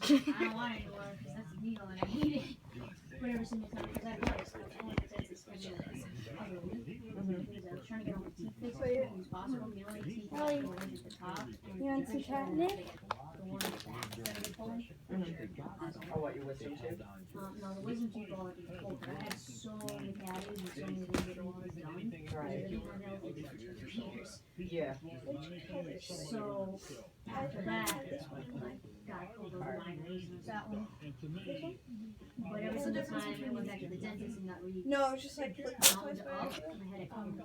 don't want it anymore because that's illegal and I hate it. But every single time, because I was going to dentist every other week. Because I was trying to get all my teeth fixed as soon as possible. The only teeth I had was at the top. You want some catnip? The one back that I pulling. Oh, what, your wisdom tooth? No, the wisdom tooth all at the full. I had so many cavities and so many things that all was done. Right. I didn't have nails like for years. Yeah. So after that, that's when I got all those minors. That one. But every single time I went back to the dentist and got No, it's just like click rounded twice up, by and I had it come.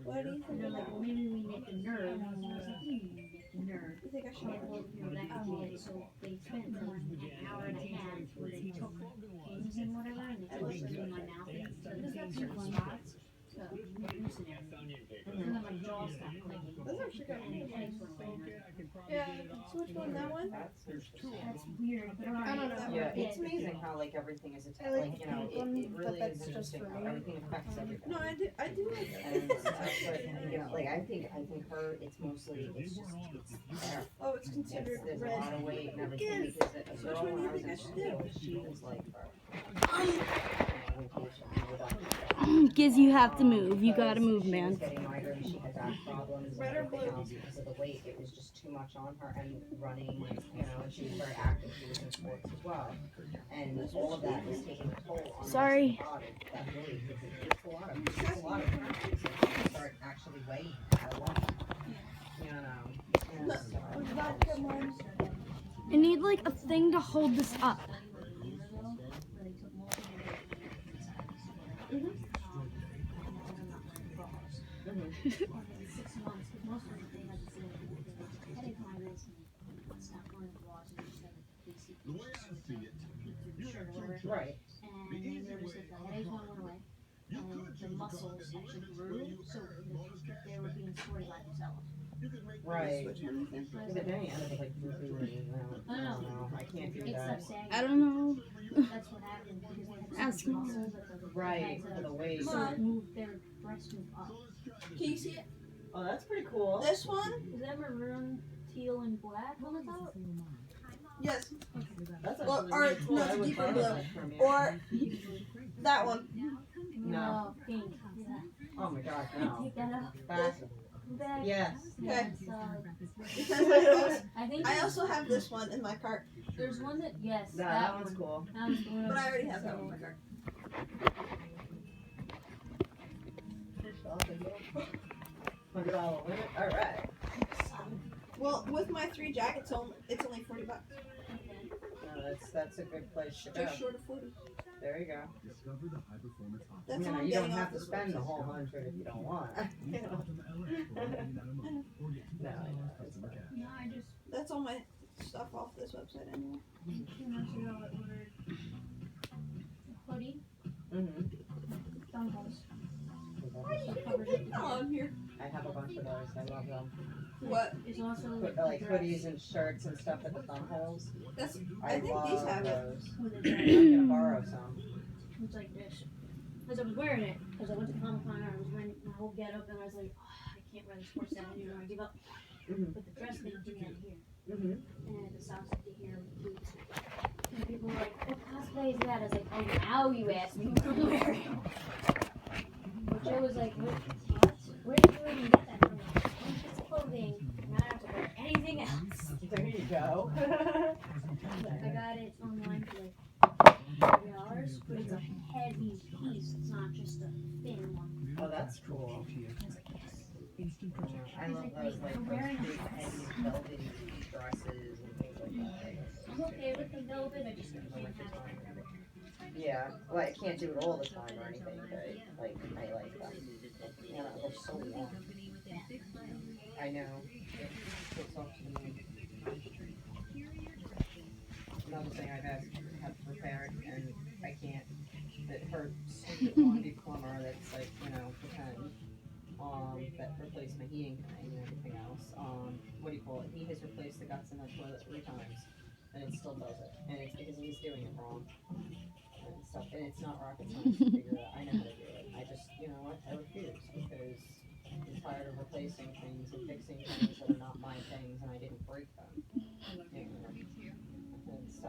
What do you And think? they're like, well, maybe we nicked the nerve. And I was like, nicked the nerve. You think I should? Like, well, you know, that could be it. So they spent like an hour and a half where they took pins and whatever, and they put it in my mouth and to certain spots to loosen everything. And then my jaw stopped clicking. That's actually good. And the face went away. Yeah. So which one? That one? That's interesting. That's weird, but I don't know. Yeah, it's amazing how like everything is I like like, you know, the pink one, it but really that's is just interesting for how me. everything affects everything. No, I do like And it. that's what, you know, like I think her, it's mostly, it's just, it's there. Oh, it's considered There's a red. lot of weight and everything Yes. because a So girl which one when do you I was think in I should do? school, she was like, Giz, you have to move. You gotta move, She was man. getting migraines, she had back problems and Red or everything blue? else because of the weight. It was just too much on her and running, and, you know, and she was very active. She was in sports as well. And all of that was taking a toll on Sorry. her body. That really, it's a lot of things that start actually weighing a lot. You know, and so, Vodka one. I need like a thing to hold this up. right. And they noticed that the headache one went away, and the muscles actually grew, so they were being supported by themselves. Right. Which one do you think? Because it may end up like voodoo and I don't know. I can't do It that. stopped sagging. I don't know. That's what happened because they had Ask so much me. muscle that the Right, had for the to weight. move their breast move up. Can you see it? Oh, that's pretty cool. This one? Is that maroon, teal, and black on the top? Yes. That's Well, actually or really cool. no, I it's would deeper borrow blue. that from you. Or that one. No. Pink. Yeah. Oh my gosh, no. Take that out. Back. Back. Yes. Okay. So, I think I also have this one in my cart, there's one that, yes, Yeah, that that one. one's cool. That one's the one but I was already have that saying. one in my cart. $100 limit. All right. Well, with my 3 jackets, it's only $40. No, that's a good place to go. Just short of 40. There you go. That's You all know, I'm you getting don't off have to this spend the website. whole 100 if you don't want. You know? No, I know. It's fine. No, I just That's all my stuff off this website anyway. 2 months ago I ordered a hoodie, thumb holes. On here. I have a bunch of those. I love them. What? It's also Put, like hoodies and shirts and stuff at the thumb holes. That's. I I think love these have it. those. with a I'm dress. gonna borrow some. It's like this. Because I was wearing it, because I went to Comic Con and I was wearing my whole getup and I was like, oh, I can't wear this sports set anymore, I give up. But the dress thing took me out of here. And the socks up to here with boots. And people were like, what cosplay is that? I was like, oh, now you asked me what I'm wearing. But Joe was like, what? Where did you even get that from? It's clothing. Now I don't have to wear anything else. There you go. I got it online for like $30, but it's a heavy piece. It's not just a thin one. Oh, that's cool. I was like, yes. I love those like those big heavy velvet dresses and things like that. I'm okay with the velvet. I just can't have it forever. Yeah, well, I can't do it all the time or anything, but like I like them. You know, they're so warm. I know. It's off to me. Another thing I've asked have repaired and I can't. That her stupid wannabe plumber that's like, you know, pretend. That replaced my heating thing and everything else. What do you call it? He has replaced the guts in the toilet 3 times, and it still does it. And it's because he's doing it wrong. And stuff. And it's not rocket science to figure it out. I know how to do it. I just, you know what? I refuse because I'm tired of replacing things and fixing things that are not my things, and I didn't break them. And stuff.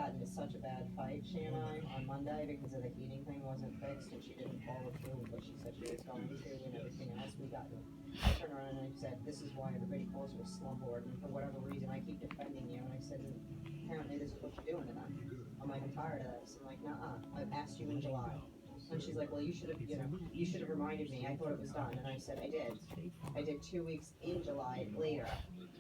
got into such a bad fight, she and I, on Monday because of the heating thing wasn't fixed and she didn't follow through with what she said she was going to and everything else. I turned around and I said, this is why everybody calls you a slumlord, and for whatever reason I keep defending you. And I said, apparently this is what you're doing to them. I'm like, I'm tired of this. I'm like, nah, I've asked you in July. And she's like, well, you should have reminded me. I thought it was done. And I said, I did. I did 2 weeks in July later.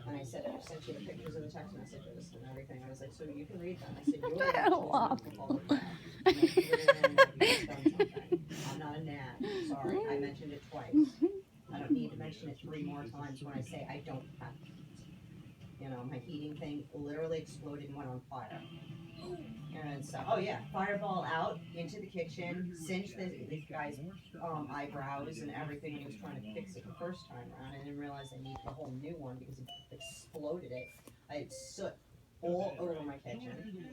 And I said, I sent you the pictures of the text messages and everything. I was like, so you can read them. I said, you're the one choosing to follow that. I'm like, you're the one that's done something. I'm not a gnat. Sorry. I mentioned it twice. I don't need to mention it 3 more times when I say I don't have heat. You know, my heating thing literally exploded and went on fire. And so, oh yeah, fireball out into the kitchen, singed this guy's eyebrows and everything. He was trying to fix it the first time around. I didn't realize I needed a whole new one because it exploded it. I had soot all over my kitchen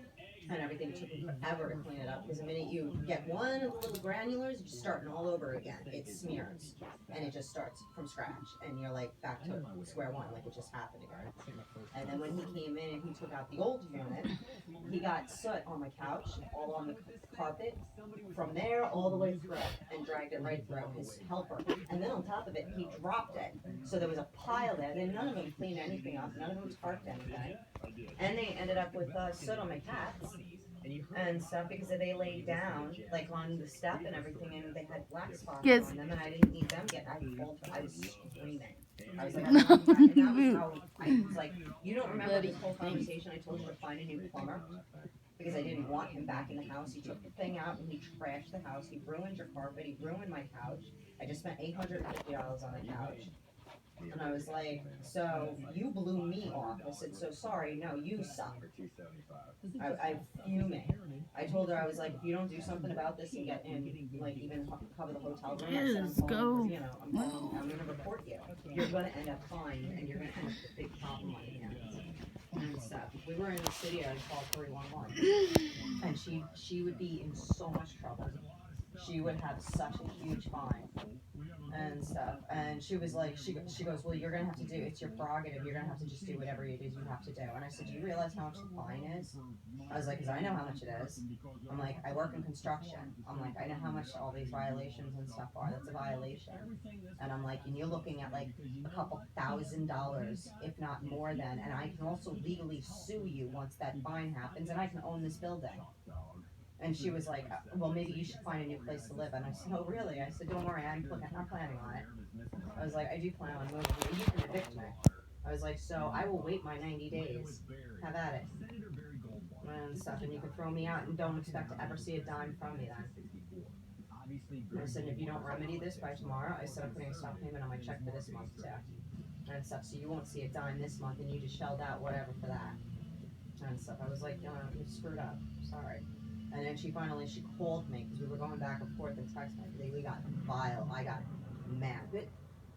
and everything. Took me forever to clean it up because the minute you get one of the little granulars, you're starting all over again. It smears and it just starts from scratch and you're like back to square one, like it just happened again. And then when he came in and he took out the old unit, he got soot on my couch, all on the carpet, from there all the way through, and dragged it right through his helper. And then on top of it, he dropped it. So there was a pile there. Then none of them cleaned anything up. None of them tarped anything. And they ended up with soot on my cats and stuff because they laid down like on the step and everything, and they had black spots Yes. on them, and I didn't need them yet. I was screaming. I was like, I don't want that. And that was how I was like, you don't remember this whole conversation I told you to find a new plumber? Because I didn't want him back in the house. He took the thing out and he trashed the house. He ruined your carpet. He ruined my couch. I just spent $850 on the couch. And I was like, so you blew me off. I said, so sorry, no, you suck. I'm fuming. I told her, I was like, if you don't do something about this and get in, like, even cover the hotel room, I said, Yes, go. I'm gonna report you. You're gonna end up fined, and you're gonna end up with a big problem on your hands. And stuff. If we were in the city, I'd call 311. And she would be in so much trouble. She would have such a huge fine and stuff. And she was like, she goes, well, you're gonna have to do, it's your prerogative, you're gonna have to just do whatever it is you have to do. And I said, do you realize how much the fine is? I was like, because I know how much it is. I'm like, I work in construction. I'm like, I know how much all these violations and stuff are. That's a violation. And I'm like, and you're looking at like a couple $1,000s, if not more than, and I can also legally sue you once that fine happens, and I can own this building. And she was like, well, maybe you should find a new place to live. And I said, oh, really? I said, don't worry, I'm planning on it. I was like, I do plan on moving. You can evict me. I was like, so I will wait my 90 days. Have at it. And stuff. And you can throw me out and don't expect to ever see a dime from me then. And I said, if you don't remedy this by tomorrow, I said, I'm putting a stop payment on my check for this month, too. And stuff. So you won't see a dime this month, and you just shelled out whatever for that. And stuff. I was like, no, you screwed up. Sorry. And then she called me because we were going back and forth in text messaging. We got vile. I got mad. But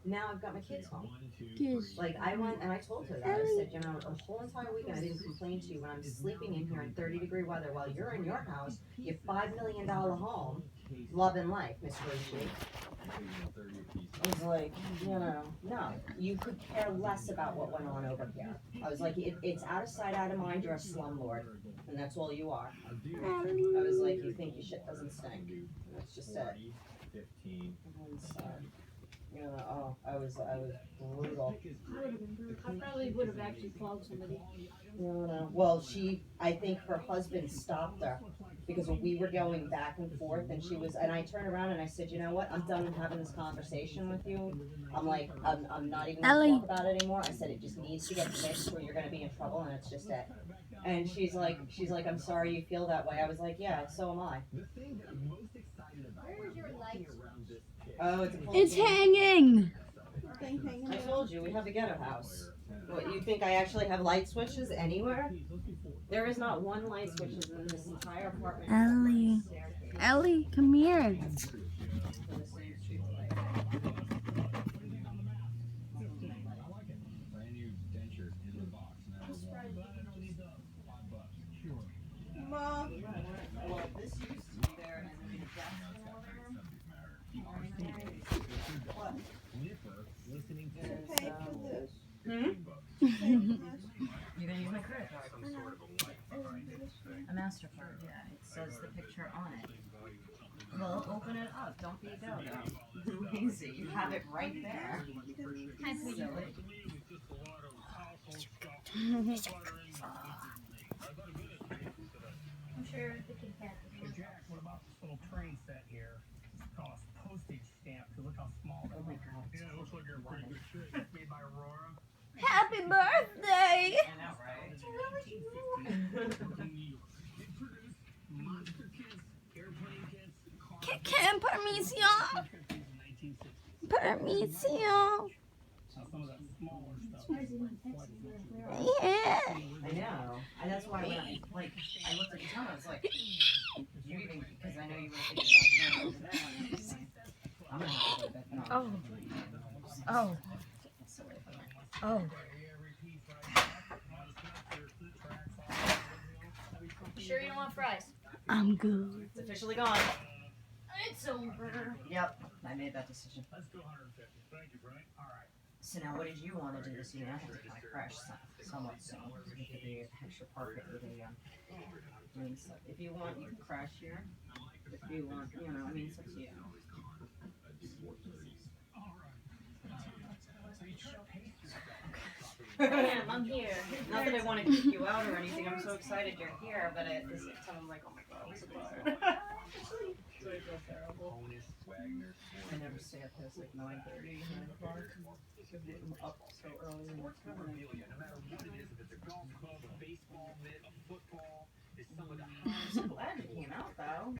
now I've got my kids home. Yes. Like, I went and I told her that. I said, you know, the whole entire weekend I didn't complain to you when I'm sleeping in here in 30-degree weather while you're in your house, your $5 million home, loving life, Miss Rishi. I was like, you know, no, you could care less about what went on over here. I was like, it's out of sight, out of mind, you're a slumlord. And that's all you are. I was like, you think your shit doesn't stink. And that's just it. And so, you know, I was brutal. I probably would have actually called somebody. You know, well, I think her husband stopped her because when we were going back and forth, and I turned around and I said, you know what, I'm done having this conversation with you. I'm like, I'm not even gonna talk about it anymore. I said, it just needs to get fixed or you're gonna be in trouble, and it's just it. And she's like, I'm sorry you feel that way. I was like, yeah, so am I. Where is your light? Oh, It's hanging. I told you, we have a ghetto house. What, you think I actually have light switches anywhere? There is not one light switches in this entire apartment. Ellie. Ellie, come here. Mom. Well, this used to be there, and then the desk in the living room. What? Pay for this. Hmm? Pay for this. You're gonna use my credit card. I'm asking MasterCard yet. It says the picture on it. Well, open it up. Don't be a dodo. Lazy. You have it right there. Hi, sweetie. Silly. I'm sure the Kit Kat. Hey Jack, what about this little train set here? It's called a postage stamp. Look how small that Oh my is. god. Yeah, it looks like you're in pretty good shape. It's made by Aurora. Happy birthday! I know, right? Introduce Monster Kits, airplane kits, Permission! in 1960s. Permission! Now some of that smaller stuff. Surprised he didn't text me when we were out. Yeah! I know. And that's why when I looked at the time, I was like, you even, because I know you were thinking about going over there. And I was like, I'm gonna have to go back. No. Oh. Oh. Oh. You sure you don't want fries? I'm good. It's officially gone. It's over. Yep, I made that decision. Let's go 150. Thank you, Frank. All right. So now, what did you want to do this evening? I have to kind of crash somewhat soon. We could do extra parking for the doing stuff. If you want, you can crash here. If you want, you know, I mean, it's up to you. I'm here. Not that I want to kick you out or anything. I'm so excited you're here, but at the same time, I'm like, oh my god, I'm so tired. So I feel terrible. I never stay up past like 9:30, 9 o'clock. I'm up so early in the morning. I'm so glad you came out though.